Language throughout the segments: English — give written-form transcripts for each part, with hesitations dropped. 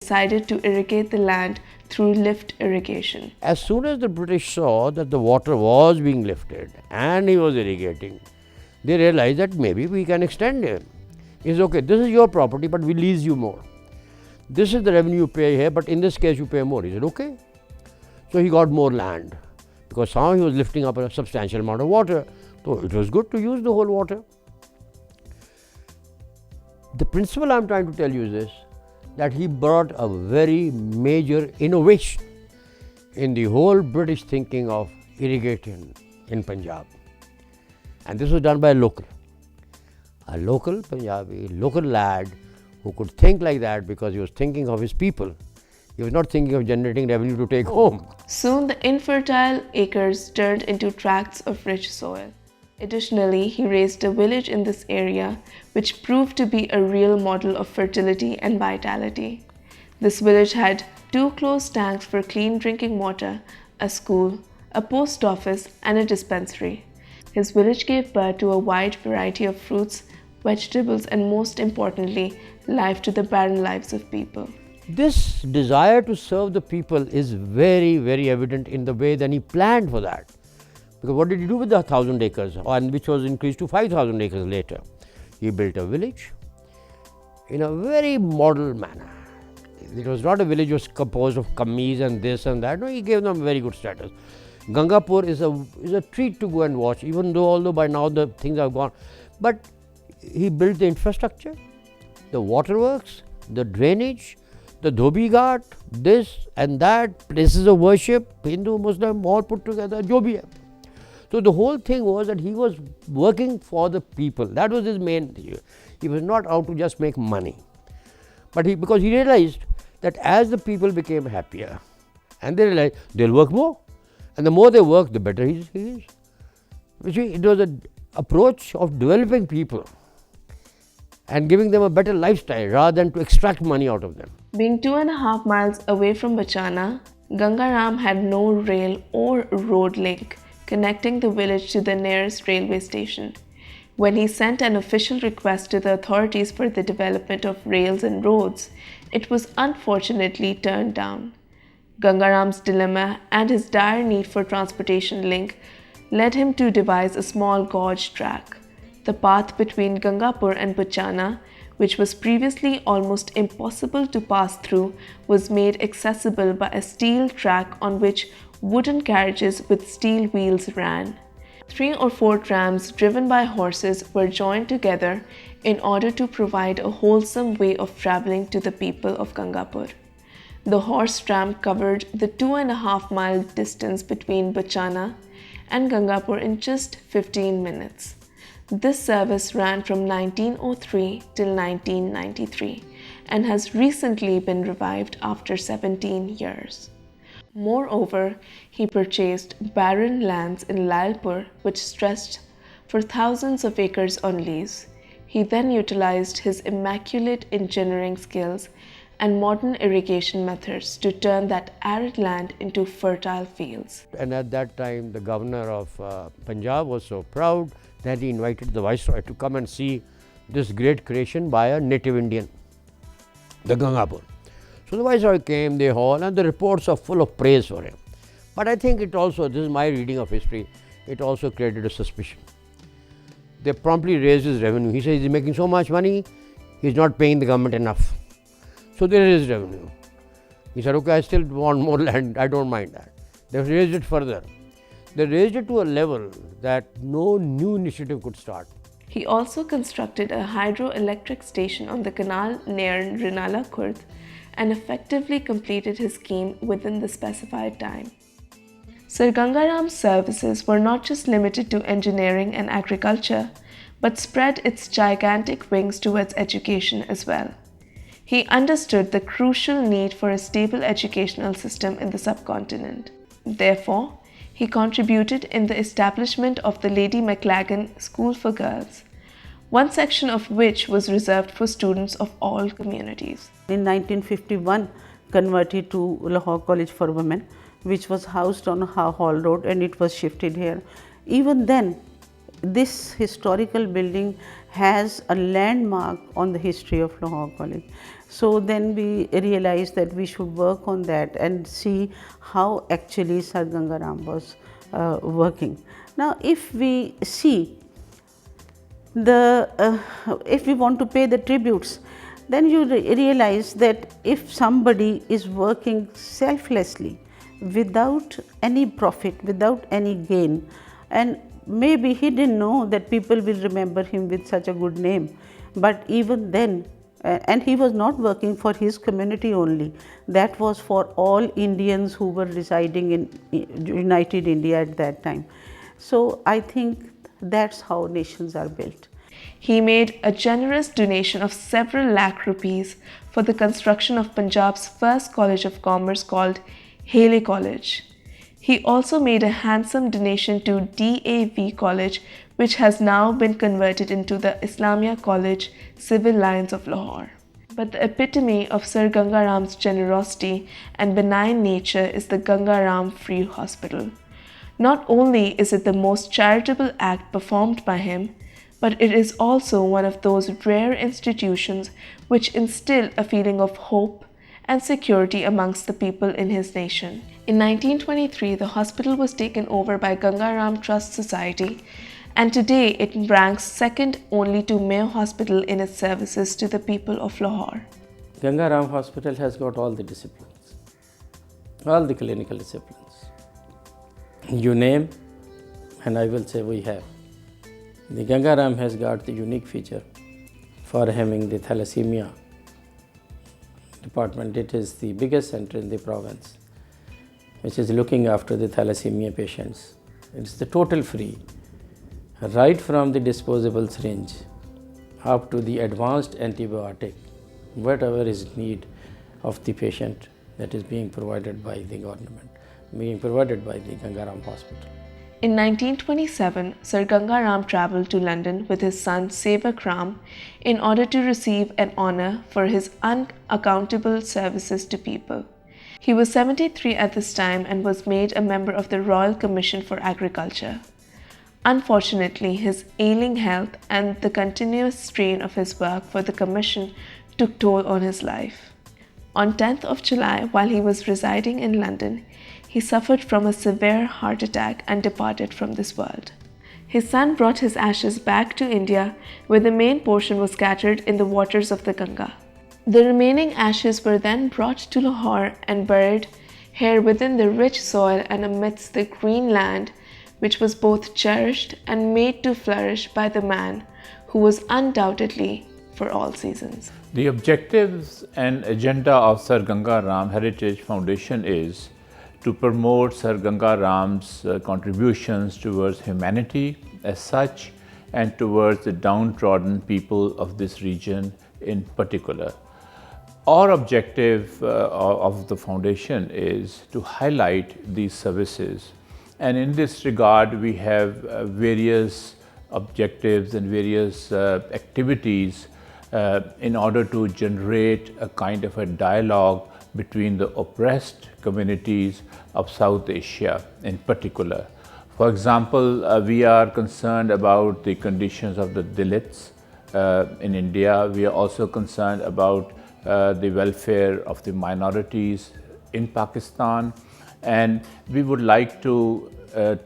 decided to irrigate the land through lift irrigation. As soon as the British saw that the water was being lifted and he was irrigating, they realized that maybe we can extend him. He said, okay, this is your property, but we lease you more. This is the revenue you pay here, but in this case you pay more. He said, okay. So he got more land because somehow he was lifting up a substantial amount of water. So it was good to use the whole water. The principle I am trying to tell you is this, that he brought a very major innovation in the whole British thinking of irrigation in Punjab. And this was done by a local Punjabi, local lad who could think like that because he was thinking of his people. He was not thinking of generating revenue to take home. Soon the infertile acres turned into tracts of rich soil. Additionally, he raised a village in this area, which proved to be a real model of fertility and vitality. This village had 2 closed tanks for clean drinking water, a school, a post office, and a dispensary. His village gave birth to a wide variety of fruits, vegetables, and most importantly, life to the barren lives of people. This desire to serve the people is very, very evident in the way that he planned for that. Because what did he do with the 1,000 acres, and which was increased to 5,000 acres later? He built a village in a very model manner. It was not a village which was composed of kammis and this and that. No, he gave them very good status. Gangapur is a treat to go and watch, although by now the things have gone. But he built the infrastructure, the waterworks, the drainage, the Dhobi Ghat, this and that, places of worship, Hindu, Muslim, all put together, jo bhi hai. So the whole thing was that he was working for the people. That was his main thing. He was not out to just make money. But because he realized that as the people became happier, and they realized they'll work more. And the more they work, the better he is. It was an approach of developing people and giving them a better lifestyle rather than to extract money out of them. Being 2.5 miles away from Bachana, Gangaram had no rail or road link connecting the village to the nearest railway station. When he sent an official request to the authorities for the development of rails and roads, it was unfortunately turned down. Gangaram's dilemma and his dire need for transportation link led him to devise a small gauge track. The path between Gangapur and Bachana, which was previously almost impossible to pass through, was made accessible by a steel track on which wooden carriages with steel wheels ran. 3 or 4 trams driven by horses were joined together in order to provide a wholesome way of traveling to the people of Gangapur. The horse tram covered the 2.5-mile distance between Bachana and Gangapur in just 15 minutes. This service ran from 1903 till 1993 and has recently been revived after 17 years. Moreover, he purchased barren lands in Lalpur which stretched for thousands of acres on lease. He then utilized his immaculate engineering skills and modern irrigation methods to turn that arid land into fertile fields. And at that time, the governor of Punjab was so proud that he invited the Viceroy to come and see this great creation by a native Indian, the Gangapur. So the Viceroy came, they all, and the reports are full of praise for him. But I think it also, this is my reading of history, it also created a suspicion. They promptly raised his revenue. He says he's making so much money, he's not paying the government enough. So they raised revenue. He said, okay, I still want more land, I don't mind that. They raised it further. They raised it to a level that no new initiative could start. He also constructed a hydroelectric station on the canal near Rinala Khurd and effectively completed his scheme within the specified time. Sir Gangaram's services were not just limited to engineering and agriculture, but spread its gigantic wings towards education as well. He understood the crucial need for a stable educational system in the subcontinent. Therefore, he contributed in the establishment of the Lady McLagan School for Girls, one section of which was reserved for students of all communities. In 1951, converted to Lahore College for Women, which was housed on Hall Road, and it was shifted here. Even then, this historical building has a landmark on the history of Lahore College. So then we realized that we should work on that and see how actually Sir Gangaram was working. Now, if we see if we want to pay the tributes, then you realize that if somebody is working selflessly, without any profit, without any gain, and maybe he didn't know that people will remember him with such a good name, but even then, and he was not working for his community only, that was for all Indians who were residing in United India at that time. So I think that's how nations are built. He made a generous donation of several lakh rupees for the construction of Punjab's first college of commerce called Haley College. He also made a handsome donation to DAV College, which has now been converted into the Islamia College Civil Lines of Lahore. But the epitome of Sir Gangaram's generosity and benign nature is the Gangaram Free Hospital. Not only is it the most charitable act performed by him, but it is also one of those rare institutions which instill a feeling of hope and security amongst the people in his nation. In 1923, the hospital was taken over by Gangaram Trust Society, and today it ranks second only to Mayo Hospital in its services to the people of Lahore. Gangaram Hospital has got all the disciplines, all the clinical disciplines. You name, and I will say we have. The Gangaram has got the unique feature for having the thalassemia department. It is the biggest center in the province which is looking after the thalassemia patients. It's the total free, right from the disposable syringe up to the advanced antibiotic, whatever is need of the patient, that is being provided by the government, being provided by the Gangaram Hospital. In 1927, Sir Gangaram travelled to London with his son Sevak Ram in order to receive an honour for his unaccountable services to people. He was 73 at this time and was made a member of the Royal Commission for Agriculture. Unfortunately, his ailing health and the continuous strain of his work for the Commission took toll on his life. On 10th of July, while he was residing in London, he suffered from a severe heart attack and departed from this world. His son brought his ashes back to India, where the main portion was scattered in the waters of the Ganga. The remaining ashes were then brought to Lahore and buried here within the rich soil and amidst the green land, which was both cherished and made to flourish by the man who was undoubtedly for all seasons. The objectives and agenda of Sir Gangaram Heritage Foundation is to promote Sir Gangaram's contributions towards humanity as such and towards the downtrodden people of this region in particular. Our objective of the foundation is to highlight these services, and in this regard we have various objectives and various activities in order to generate a kind of a dialogue between the oppressed communities of South Asia in particular. For example, we are concerned about the conditions of the Dalits in India. We are also concerned about the welfare of the minorities in Pakistan, and we would like to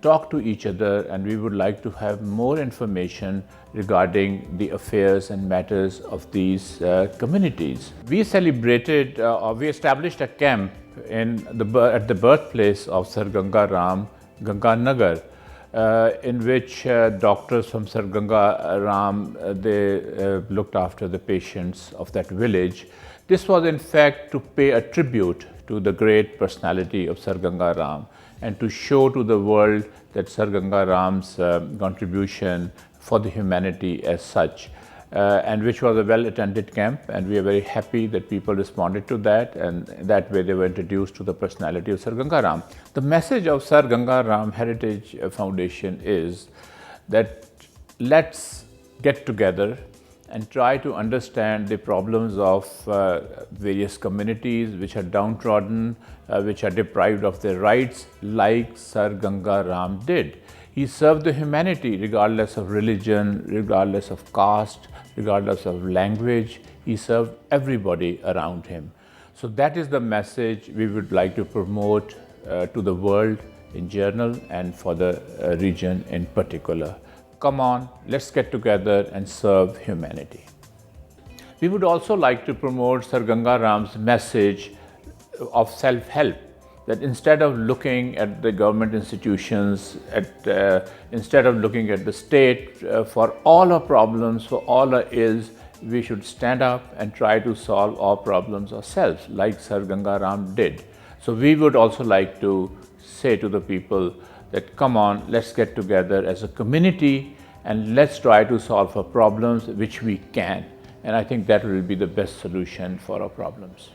talk to each other, and we would like to have more information regarding the affairs and matters of these communities. We celebrated, we established a camp at the birthplace of Sir Gangaram, Ganganagar, in which doctors from Sir Gangaram, they looked after the patients of that village. This was in fact to pay a tribute to the great personality of Sir Gangaram and to show to the world that Sir Gangaram's contribution for the humanity as such, and which was a well-attended camp, and we are very happy that people responded to that, and that way they were introduced to the personality of Sir Gangaram. The message of Sir Gangaram Heritage Foundation is that let's get together and try to understand the problems of various communities which are downtrodden, which are deprived of their rights, like Sir Gangaram did. He served the humanity regardless of religion, regardless of caste, regardless of language. he served everybody around him. So that is the message we would like to promote to the world in general and for the region in particular. Come on, let's get together and serve humanity. We would also like to promote Sir Ganga Ram's message of self-help, that instead of looking at the government institutions, instead of looking at the state for all our problems, for all our ills, we should stand up and try to solve our problems ourselves, like Sir Ganga Ram did. So we would also like to say to the people that come on, let's get together as a community and let's try to solve our problems, which we can. And I think that will be the best solution for our problems.